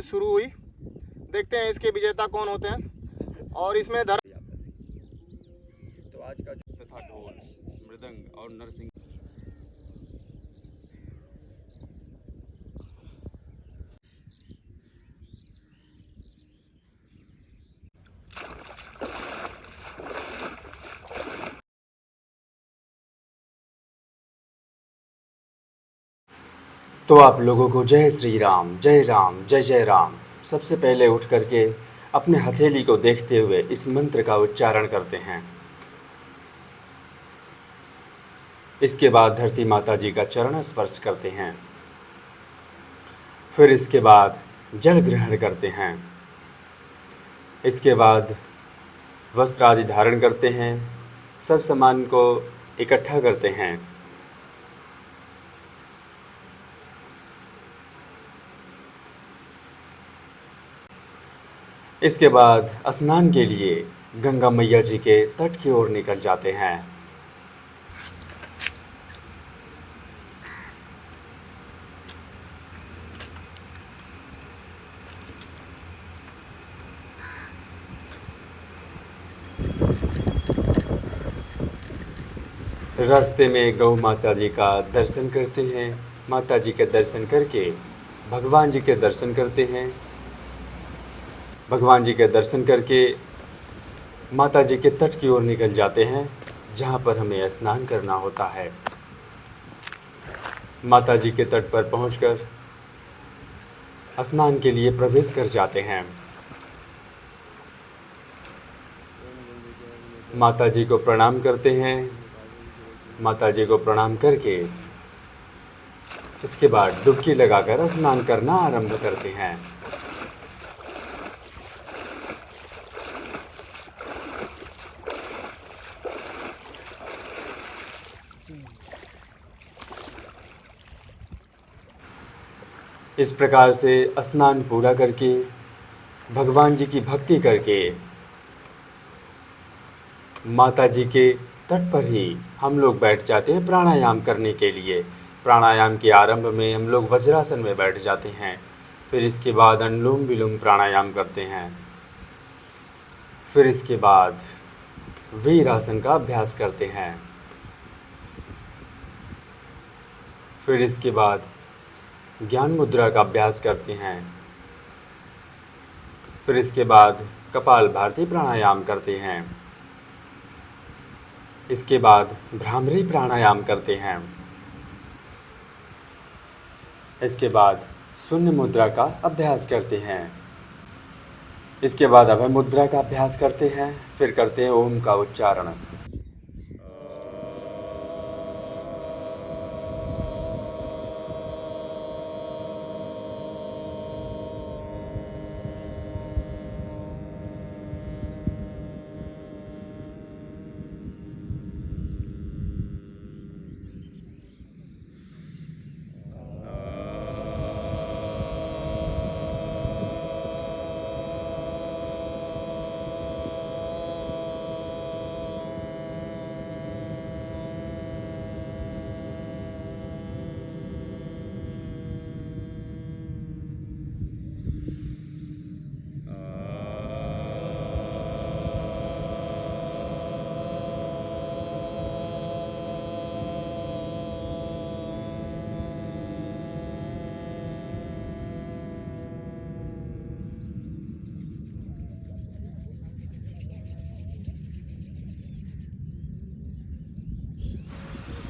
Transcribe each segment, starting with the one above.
शुरू हुई। देखते हैं इसके विजेता कौन होते हैं। और इसमें तो आज का जो था ढोल, मृदंग और नरसिंह। तो आप लोगों को जय श्री राम, जय राम, जय जय राम। सबसे पहले उठ करके अपने हथेली को देखते हुए इस मंत्र का उच्चारण करते हैं। इसके बाद धरती माता जी का चरण स्पर्श करते हैं। फिर इसके बाद जल ग्रहण करते हैं। इसके बाद वस्त्र आदि धारण करते हैं। सब सामान को इकट्ठा करते हैं। इसके बाद स्नान के लिए गंगा मैया जी के तट की ओर निकल जाते हैं। रास्ते में गौ माता जी का दर्शन करते हैं। माता जी के दर्शन करके भगवान जी के दर्शन करते हैं। भगवान जी के दर्शन करके माता जी के तट की ओर निकल जाते हैं, जहाँ पर हमें स्नान करना होता है। माता जी के तट पर पहुंचकर स्नान के लिए प्रवेश कर जाते हैं। माता जी को प्रणाम करते हैं। माता जी को प्रणाम करके इसके बाद डुबकी लगाकर स्नान करना आरंभ करते हैं। इस प्रकार से स्नान पूरा करके भगवान जी की भक्ति करके माता जी के तट पर ही हम लोग बैठ जाते हैं प्राणायाम करने के लिए। प्राणायाम के आरंभ में हम लोग वज्रासन में बैठ जाते हैं। फिर इसके बाद अनुलोम विलोम प्राणायाम करते हैं। फिर इसके बाद वीरासन का अभ्यास करते हैं। फिर इसके बाद ज्ञान मुद्रा का अभ्यास करते हैं। फिर इसके बाद कपाल भारती प्राणायाम करते हैं। इसके बाद भ्रामरी प्राणायाम करते हैं। इसके बाद शून्य मुद्रा का अभ्यास करते हैं। इसके बाद अभय मुद्रा का अभ्यास करते हैं। फिर करते हैं ओम का उच्चारण।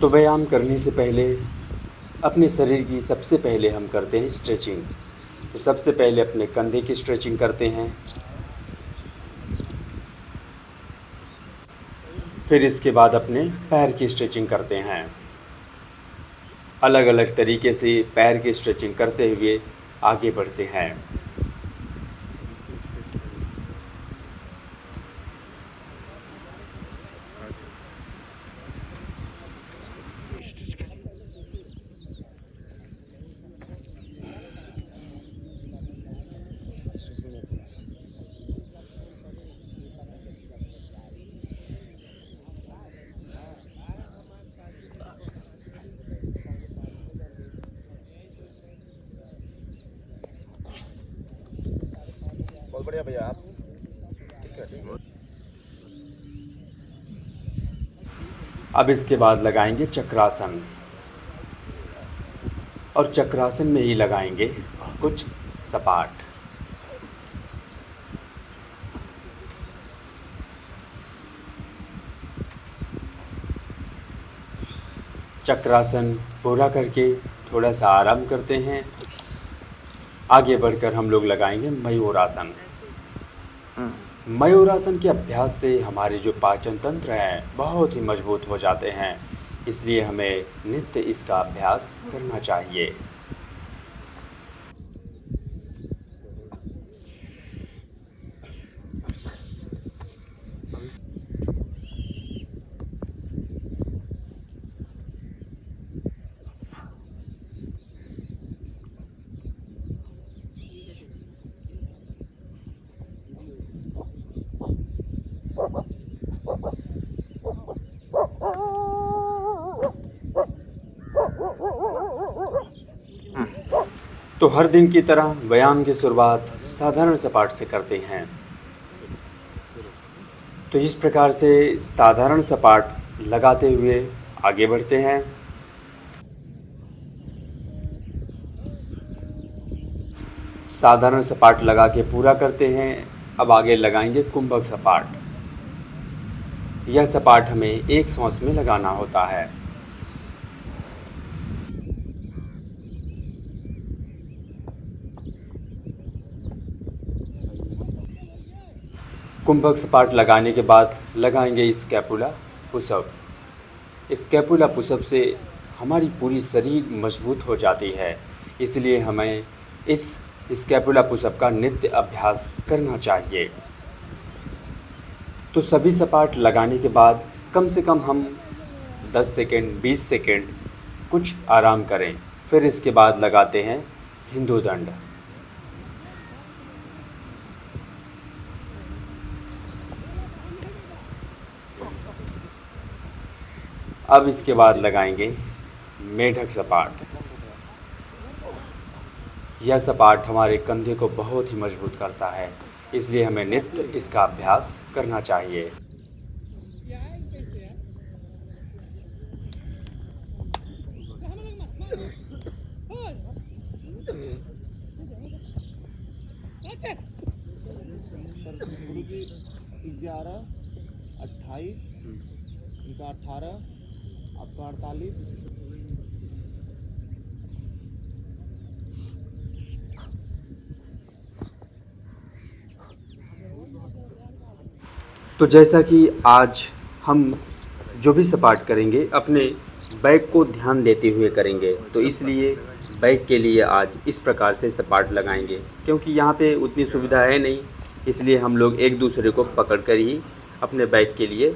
तो व्यायाम करने से पहले अपने शरीर की सबसे पहले हम करते हैं स्ट्रेचिंग। तो सबसे पहले अपने कंधे की स्ट्रेचिंग करते हैं। फिर इसके बाद अपने पैर की स्ट्रेचिंग करते हैं। अलग अलग तरीके से पैर की स्ट्रेचिंग करते हुए आगे बढ़ते हैं। बढ़िया भैया आप। ठीक है। अब इसके बाद लगाएंगे चक्रासन, और चक्रासन में ही लगाएंगे कुछ सपाट। चक्रासन पूरा करके थोड़ा सा आराम करते हैं। आगे बढ़कर हम लोग लगाएंगे मयूरासन। मयूरासन के अभ्यास से हमारे जो पाचन तंत्र है बहुत ही मजबूत हो जाते हैं, इसलिए हमें नित्य इसका अभ्यास करना चाहिए। तो हर दिन की तरह व्यायाम की शुरुआत साधारण सपाट से करते हैं। तो इस प्रकार से साधारण सपाट लगाते हुए आगे बढ़ते हैं। साधारण सपाट लगा के पूरा करते हैं। अब आगे लगाएंगे कुंभक सपाट। यह सपाट हमें एक सांस में लगाना होता है। कुंभक सपाट लगाने के बाद लगाएंगे स्कैपुला पुशअप। स्कैपुला पुशअप से हमारी पूरी शरीर मजबूत हो जाती है, इसलिए हमें इस स्कैपुला पुशअप का नित्य अभ्यास करना चाहिए। तो सभी सपाट लगाने के बाद कम से कम हम 10 सेकेंड 20 सेकेंड कुछ आराम करें। फिर इसके बाद लगाते हैं हिंदू दंड। अब इसके बाद लगाएंगे मेढक सपाट। यह सपाट हमारे कंधे को बहुत ही मजबूत करता है, इसलिए हमें नित्य इसका अभ्यास करना चाहिए। ग्यारह 28 इनका 18 आपका 48। तो जैसा कि आज हम जो भी सपाट करेंगे अपने बैक को ध्यान देते हुए करेंगे, तो इसलिए बैक के लिए आज इस प्रकार से सपाट लगाएंगे। क्योंकि यहाँ पे उतनी सुविधा है नहीं, इसलिए हम लोग एक दूसरे को पकड़कर ही अपने बैक के लिए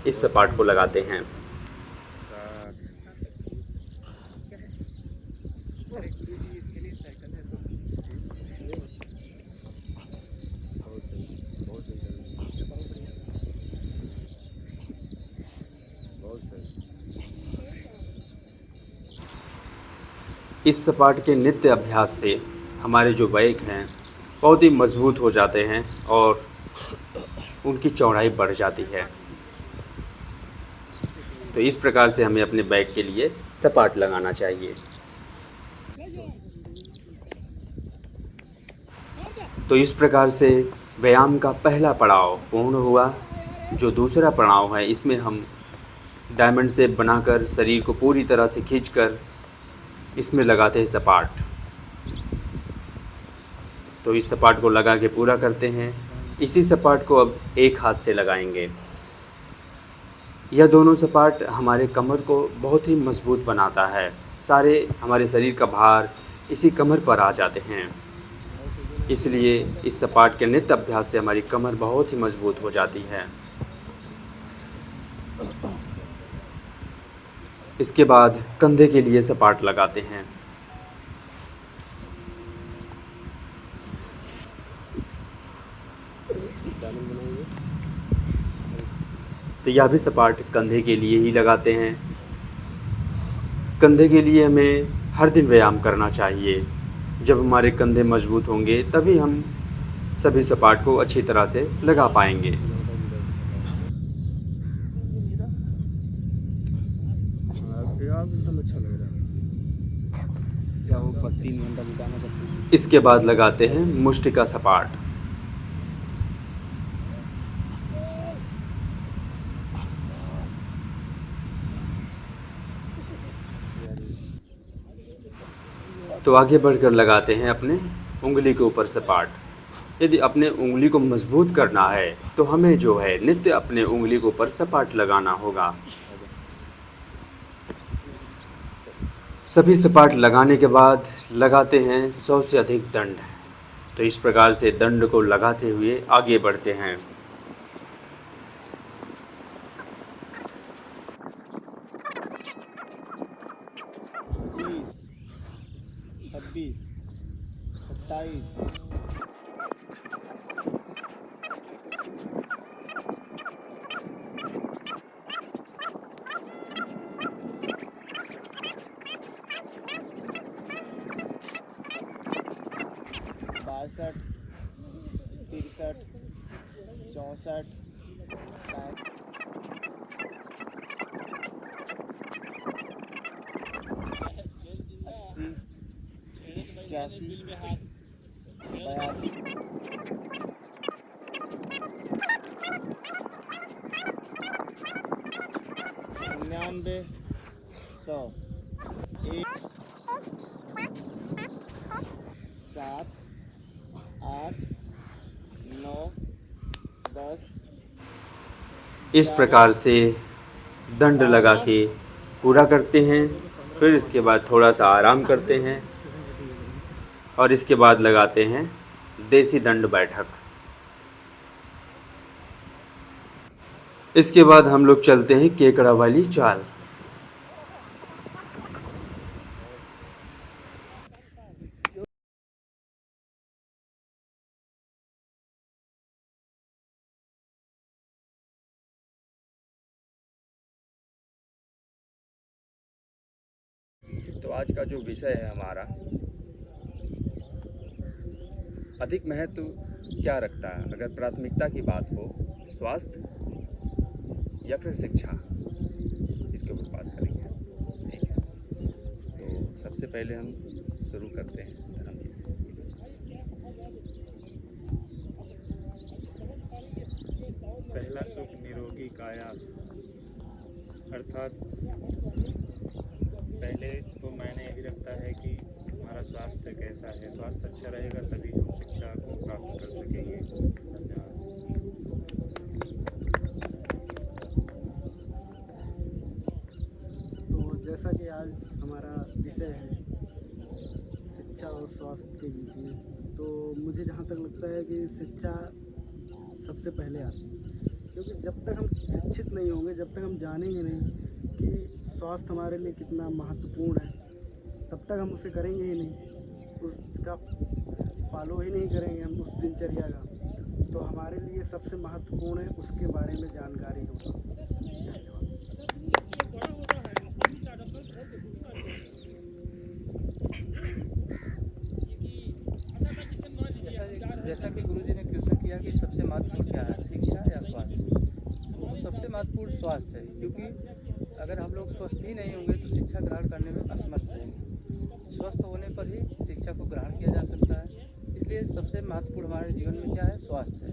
इस सपाट को लगाते हैं। इस सपाट के नित्य अभ्यास से हमारे जो बैक हैं बहुत ही मजबूत हो जाते हैं और उनकी चौड़ाई बढ़ जाती है। तो इस प्रकार से हमें अपने बैक के लिए सपाट लगाना चाहिए। तो इस प्रकार से व्यायाम का पहला पड़ाव पूर्ण हुआ। जो दूसरा पड़ाव है, इसमें हम डायमंड शेप बनाकर शरीर को पूरी तरह से खींचकर इसमें लगाते हैं सपाट। तो इस सपाट को लगा के पूरा करते हैं। इसी सपाट को अब एक हाथ से लगाएंगे। यह दोनों सपाट हमारे कमर को बहुत ही मजबूत बनाता है। सारे हमारे शरीर का भार इसी कमर पर आ जाते हैं, इसलिए इस सपाट के नित्य अभ्यास से हमारी कमर बहुत ही मजबूत हो जाती है। इसके बाद कंधे के लिए सपाट लगाते हैं। तो यह भी सपाट कंधे के लिए ही लगाते हैं। कंधे के लिए हमें हर दिन व्यायाम करना चाहिए। जब हमारे कंधे मजबूत होंगे तभी हम सभी सपाट को अच्छी तरह से लगा पाएंगे। एकदम अच्छा लग रहा है। क्या वो 3 घंटा बिताना पड़ता है। इसके बाद लगाते हैं मुष्टिका सपाट। तो आगे बढ़कर लगाते हैं अपने उंगली के ऊपर सपाट। यदि अपने उंगली को मजबूत करना है तो हमें जो है नित्य अपने उंगली के ऊपर सपाट लगाना होगा। सभी सपाट लगाने के बाद लगाते हैं 100 से अधिक दंड। तो इस प्रकार से दंड को लगाते हुए आगे बढ़ते हैं। 25, 26, 27, 62, 63, 64, 80, 81, 82, 99, 100, 1, 7, 8, 9, 10। इस प्रकार से दंड लगा के पूरा करते हैं। फिर इसके बाद थोड़ा सा आराम करते हैं और इसके बाद लगाते हैं देसी दंड बैठक। इसके बाद हम लोग चलते हैं केकड़ा वाली चाल। तो आज का जो विषय है हमारा, अधिक महत्व क्या रखता है अगर प्राथमिकता की बात हो, स्वास्थ्य या फिर शिक्षा, इसके ऊपर बात करेंगे। ठीक है, तो सबसे पहले हम शुरू करते हैं धर्म जी से। पहला सुख निरोगी काया, अर्थात पहले तो मैंने यही रखता है कि हमारा स्वास्थ्य कैसा है। स्वास्थ्य अच्छा रहेगा तभी हम शिक्षा को प्राप्त कर सकेंगे। धन्यवाद। तो जैसा कि आज हमारा विषय है शिक्षा और स्वास्थ्य के बीच में, तो मुझे जहाँ तक लगता है कि शिक्षा सबसे पहले आती है, क्योंकि जब तक हम शिक्षित नहीं होंगे, जब तक हम जानेंगे नहीं कि स्वास्थ्य हमारे लिए कितना महत्वपूर्ण है, तब तक हम उसे करेंगे ही नहीं, उसका फॉलो ही नहीं करेंगे हम उस दिनचर्या का। तो हमारे लिए सबसे महत्वपूर्ण है उसके बारे में जानकारी होना। जैसा कि गुरुजी ने क्वेश्चन किया कि सबसे महत्वपूर्ण क्या है, शिक्षा या स्वास्थ्य, तो सबसे महत्वपूर्ण स्वास्थ्य है, क्योंकि अगर हम लोग स्वस्थ ही नहीं होंगे तो शिक्षा ग्रहण करने में असमर्थ होंगे। स्वस्थ होने पर ही शिक्षा को ग्रहण किया जा सकता है, इसलिए सबसे महत्वपूर्ण हमारे जीवन में क्या है, स्वास्थ्य है।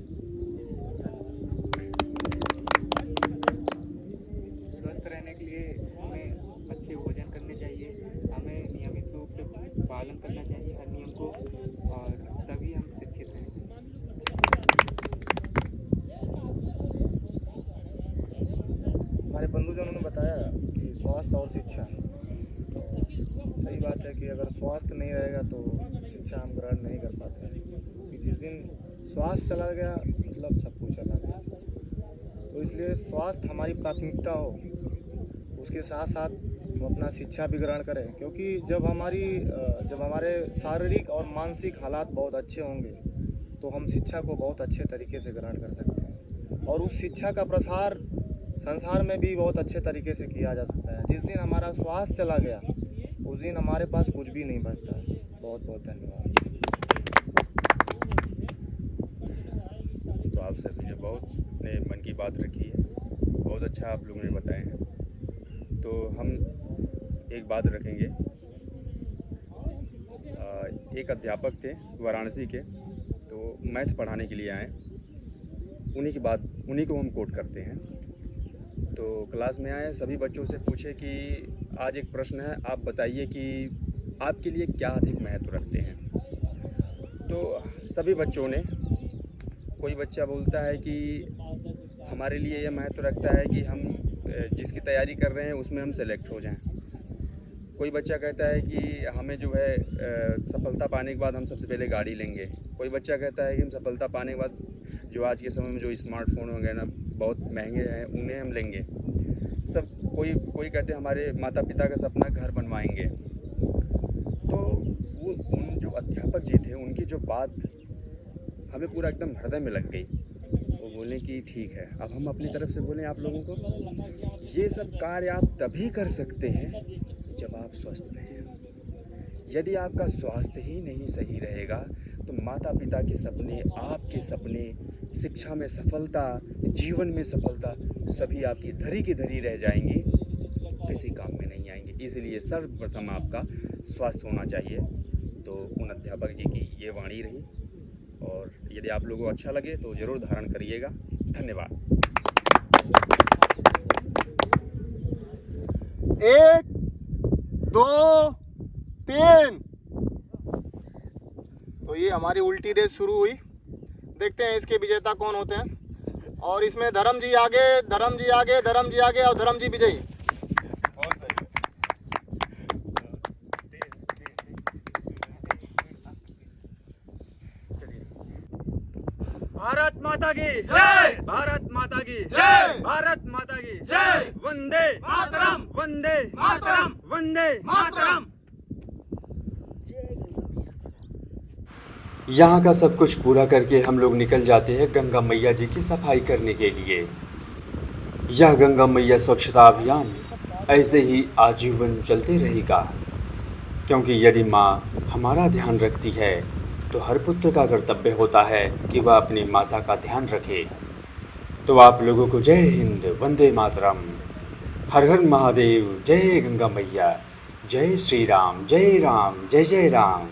स्वस्थ रहने के लिए हमें अच्छे भोजन करने चाहिए, हमें नियमित रूप से पालन करना चाहिए हर नियम को, और तभी हम शिक्षित हैं। हमारे बंधुजनों ने बताया कि स्वास्थ्य और शिक्षा, सही बात है कि अगर स्वास्थ्य नहीं रहेगा तो शिक्षा हम ग्रहण नहीं कर पाते हैं, क्योंकि जिस दिन स्वास्थ्य चला गया मतलब सब कुछ चला गया। तो इसलिए स्वास्थ्य हमारी प्राथमिकता हो, उसके साथ साथ हम अपना शिक्षा भी ग्रहण करें, क्योंकि जब हमारे शारीरिक और मानसिक हालात बहुत अच्छे होंगे तो हम शिक्षा को बहुत अच्छे तरीके से ग्रहण कर सकते हैं, और उस शिक्षा का प्रसार संसार में भी बहुत अच्छे तरीके से किया जा सकता है। जिस दिन हमारा स्वास्थ्य चला गया उस दिन हमारे पास कुछ भी नहीं बचता है। बहुत बहुत धन्यवाद। बहुत ने मन की बात रखी है, बहुत अच्छा आप लोगों ने बताए हैं। तो हम एक बात रखेंगे। एक अध्यापक थे वाराणसी के, तो मैथ पढ़ाने के लिए आए, उन्हीं को हम कोट करते हैं। तो क्लास में आए, सभी बच्चों से पूछे कि आज एक प्रश्न है, आप बताइए कि आपके लिए क्या अधिक महत्व रखते हैं। तो सभी बच्चों ने, कोई बच्चा बोलता है कि हमारे लिए यह महत्व रखता है कि हम जिसकी तैयारी कर रहे हैं उसमें हम सेलेक्ट हो जाएं। कोई बच्चा कहता है कि हमें जो है सफलता पाने के बाद हम सबसे पहले गाड़ी लेंगे। कोई बच्चा कहता है कि हम सफलता पाने के बाद जो आज के समय में जो स्मार्टफोन वगैरह ना बहुत महंगे हैं उन्हें हम लेंगे। सब कोई कहते हैं हमारे माता पिता का सपना घर बनवाएंगे। तो वो उन जो अध्यापक जी थे उनकी जो बात हमें पूरा एकदम हृदय में लग गई। वो बोले कि ठीक है, अब हम अपनी तरफ से बोलें आप लोगों को, ये सब कार्य आप तभी कर सकते हैं जब आप स्वस्थ रहें। यदि आपका स्वास्थ्य ही नहीं सही रहेगा तो माता पिता के सपने, आपके सपने, शिक्षा में सफलता, जीवन में सफलता सभी आपकी धरी की धरी रह जाएंगी, किसी काम में नहीं आएंगे। इसलिए सर्वप्रथम आपका स्वास्थ्य होना चाहिए। तो उन अध्यापक जी की ये वाणी रही, और यदि आप लोगों को अच्छा लगे तो ज़रूर धारण करिएगा। धन्यवाद। 1 2 3। तो ये हमारी उल्टी रेस शुरू हुई। देखते हैं इसके विजेता कौन होते हैं। और इसमें धर्म जी आगे, धर्म जी आगे, धर्म जी आगे और धर्म जी विजयी। भारत माता की जय, भारत माता की जय, भारत माता की जय। वंदे मातरम, वंदे मातरम, वंदे मातरम। यहाँ का सब कुछ पूरा करके हम लोग निकल जाते हैं गंगा मैया जी की सफाई करने के लिए। यह गंगा मैया स्वच्छता अभियान ऐसे ही आजीवन चलते रहेगा, क्योंकि यदि माँ हमारा ध्यान रखती है तो हर पुत्र का कर्तव्य होता है कि वह अपनी माता का ध्यान रखे। तो आप लोगों को जय हिंद, वंदे मातरम, हर हर महादेव, जय गंगा मैया, जय श्री राम, जय राम, जय जय राम।